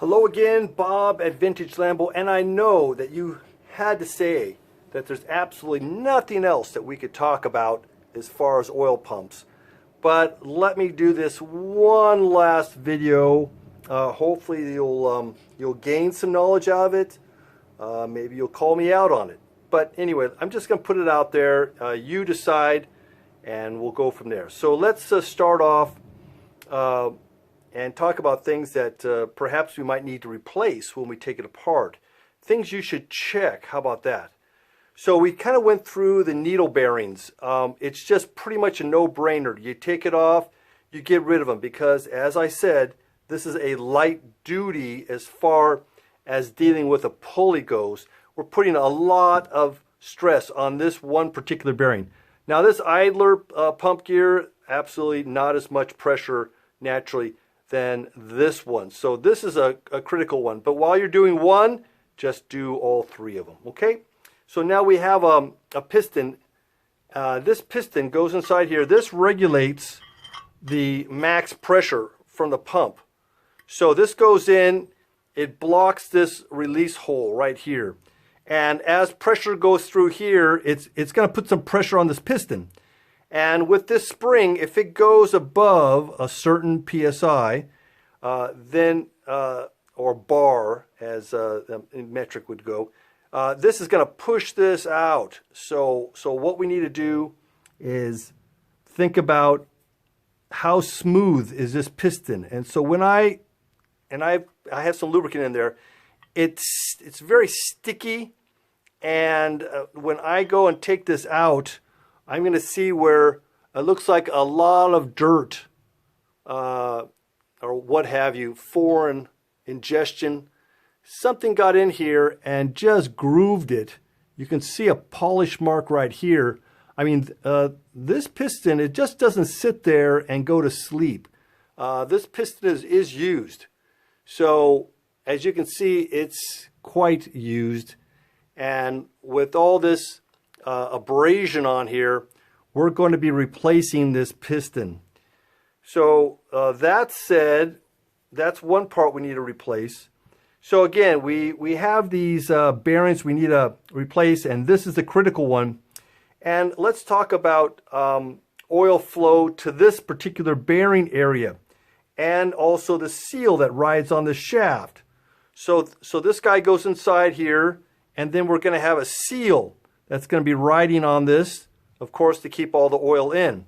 Hello again, Bob at Vintage Lambo, and I know that you had to say that there's absolutely nothing else that we could talk about as far as oil pumps. But let me do this one last video. Hopefully you'll gain some knowledge out of it. Maybe you'll call me out on it. But anyway, I'm just going to put it out there. You decide, and we'll go from there. So let's start off and talk about things that perhaps we might need to replace when we take it apart. Things you should check. How about that? So we kind of went through the needle bearings. It's just pretty much a no-brainer. You take it off, you get rid of them, because as I said, this is a light duty as far as dealing with a pulley goes. We're putting a lot of stress on this one particular bearing. Now this idler pump gear, absolutely not as much pressure naturally than this one. So this is a critical one. But while you're doing one, just do all three of them, okay? So now we have a piston. This piston goes inside here. This regulates the max pressure from the pump. So this goes in, it blocks this release hole right here. And as pressure goes through here, it's going to put some pressure on this piston. And with this spring, if it goes above a certain PSI, then, or bar, as metric would go, this is going to push this out. So what we need to do is think about how smooth is this piston. And so when I have some lubricant in there, it's very sticky. And when I go and take this out, I'm going to see where it looks like a lot of dirt or what have you, foreign ingestion. Something got in here and just grooved it. You can see a polish mark right here. I mean, this piston, it just doesn't sit there and go to sleep. This piston is used. So as you can see, it's quite used. And with all this abrasion on here, we're going to be replacing this piston. So that said, that's one part we need to replace. So again, we have these bearings we need to replace, and this is the critical one. And let's talk about oil flow to this particular bearing area, and also the seal that rides on the shaft. So this guy goes inside here, and then we're going to have a seal that's going to be riding on this, of course, to keep all the oil in.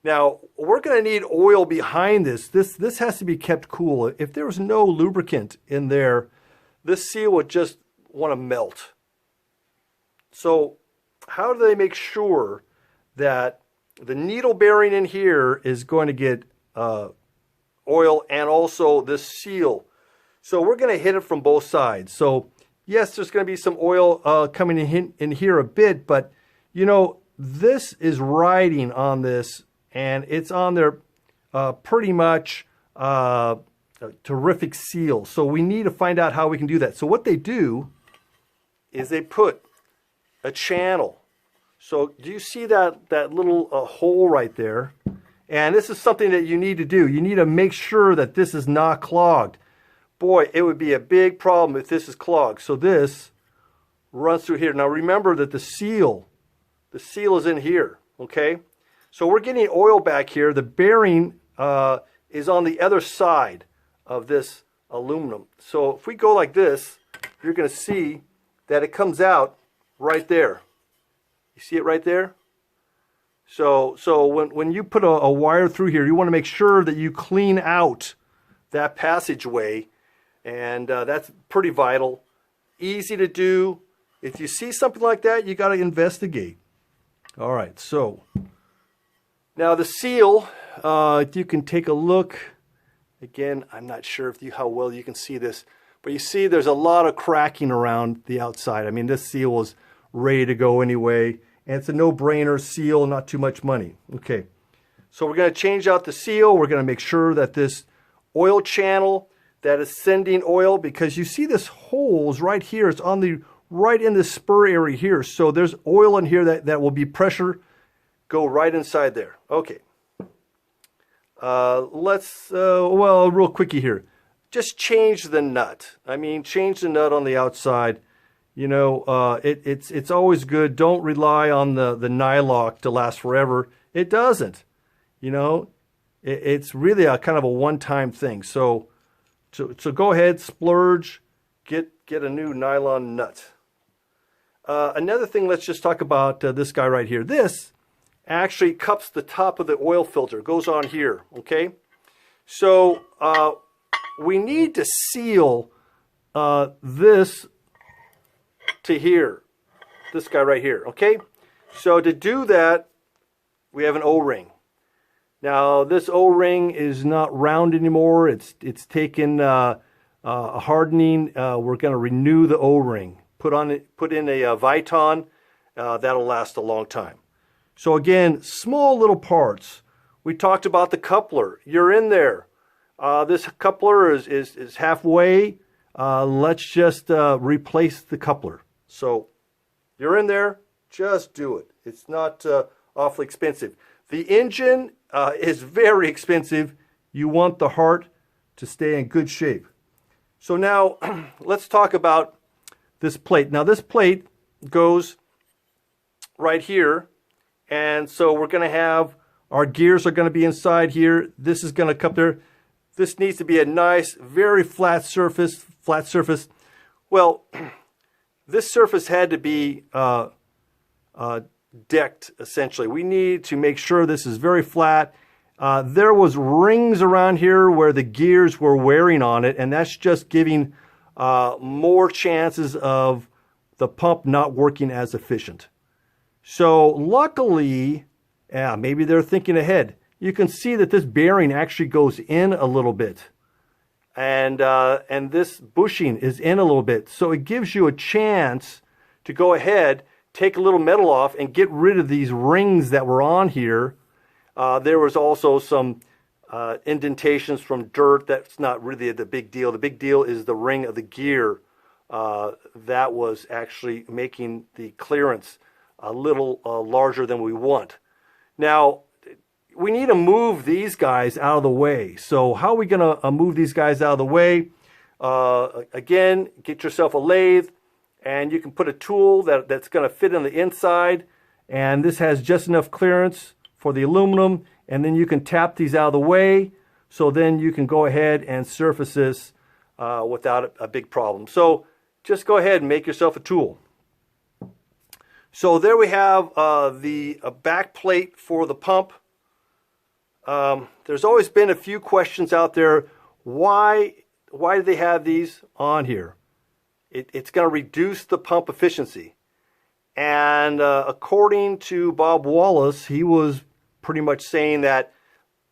Now, we're going to need oil behind this. This has to be kept cool. If there was no lubricant in there, this seal would just want to melt. So how do they make sure that the needle bearing in here is going to get oil, and also this seal? So we're going to hit it from both sides. So yes, there's going to be some oil coming in here a bit, but you know, this is riding on this, and it's on there pretty much a terrific seal. So we need to find out how we can do that. So what they do is they put a channel. So do you see that little hole right there? And this is something that you need to do. You need to make sure that this is not clogged. Boy, it would be a big problem if this is clogged. So this runs through here. Now remember that the seal is in here, okay? So we're getting oil back here. The bearing is on the other side of this aluminum. So if we go like this, you're going to see that it comes out right there. You see it right there? So when you put a wire through here, you want to make sure that you clean out that passageway. And that's pretty vital. Easy to do. If you see something like that, you got to investigate. All right, so now the seal, if you can take a look. Again, I'm not sure how well you can see this, but you see there's a lot of cracking around the outside. I mean, this seal was ready to go anyway, and it's a no-brainer seal, not too much money. Okay, so we're going to change out the seal. We're going to make sure that this oil channel that is sending oil, because you see this holes right here, it's on the right in the spur area here. So there's oil in here that will be pressure, go right inside there. Okay. Let's, well, real quickie here. just change the nut. I mean, change the nut on the outside. You know, it's always good. Don't rely on the nylock to last forever. It doesn't. You know, it's really a kind of a one-time thing. So go ahead, splurge, get a new nylon nut. Another thing, let's just talk about this guy right here. This actually cups the top of the oil filter, goes on here, okay? So we need to seal this to here, this guy right here, okay? So to do that, we have an O-ring. Now this O-ring is not round anymore. It's taken hardening. We're going to renew the O-ring. Put in a Viton. That'll last a long time. So again, small little parts. We talked about the coupler. You're in there. This coupler is halfway. Let's just replace the coupler. So you're in there. Just do it. It's not awfully expensive. The engine is very expensive. You want the heart to stay in good shape. So now let's talk about this plate. Now this plate goes right here, and so we're going to have our gears are going to be inside here. This is going to come there. This needs to be a nice, very flat surface. Well, this surface had to be decked, essentially. We need to make sure this is very flat. There was rings around here where the gears were wearing on it, and that's just giving more chances of the pump not working as efficient. So luckily, maybe they're thinking ahead. You can see that this bearing actually goes in a little bit, and this bushing is in a little bit. So it gives you a chance to go ahead, take a little metal off, and get rid of these rings that were on here. There was also some indentations from dirt. That's not really the big deal. The big deal is the ring of the gear that was actually making the clearance a little larger than we want. Now, we need to move these guys out of the way. So how are we going to move these guys out of the way? Again, get yourself a lathe, and you can put a tool that's going to fit in the inside, and this has just enough clearance for the aluminum, and then you can tap these out of the way, so then you can go ahead and surface this without a big problem. So just go ahead and make yourself a tool. So there we have the back plate for the pump. There's always been a few questions out there. Why do they have these on here? It's going to reduce the pump efficiency. And according to Bob Wallace, he was pretty much saying that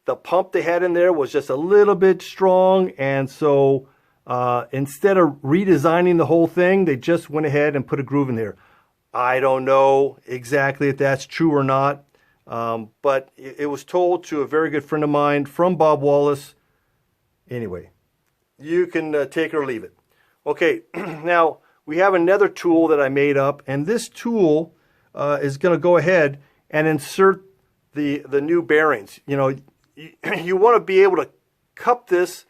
the pump they had in there was just a little bit strong, and so instead of redesigning the whole thing, they just went ahead and put a groove in there. I don't know exactly if that's true or not, but it was told to a very good friend of mine from Bob Wallace. Anyway, you can take it or leave it. Okay, now we have another tool that I made up, and this tool is going to go ahead and insert the new bearings. You know, you want to be able to cup this.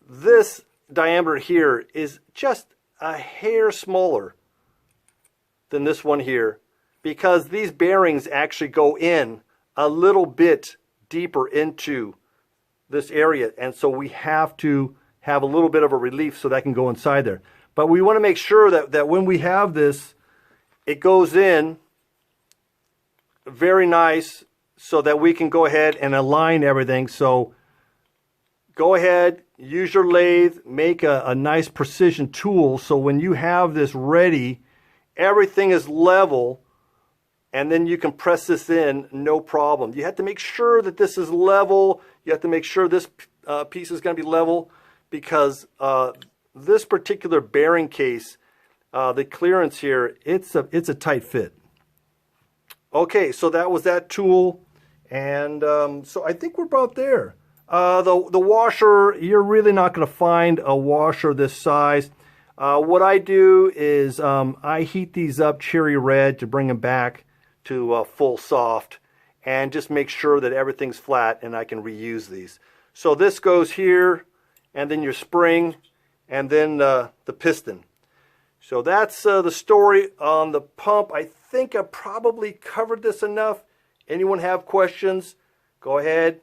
This diameter here is just a hair smaller than this one here, because these bearings actually go in a little bit deeper into this area, and so we have to have a little bit of a relief so that can go inside there. But we want to make sure that when we have this, it goes in very nice so that we can go ahead and align everything. So go ahead, use your lathe, make a nice precision tool, so when you have this ready, everything is level, and then you can press this in, no problem. You have to make sure that this is level. You have to make sure this piece is going to be level, because this particular bearing case, the clearance here, it's a tight fit. Okay, so that was that tool, and so I think we're about there. The washer, you're really not going to find a washer this size. What I do is I heat these up cherry red to bring them back to full soft, and just make sure that everything's flat and I can reuse these. So this goes here. and then your spring, and then the piston. So that's the story on the pump. I think I probably covered this enough. Anyone have questions? Go ahead,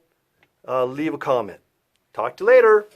leave a comment. Talk to you later.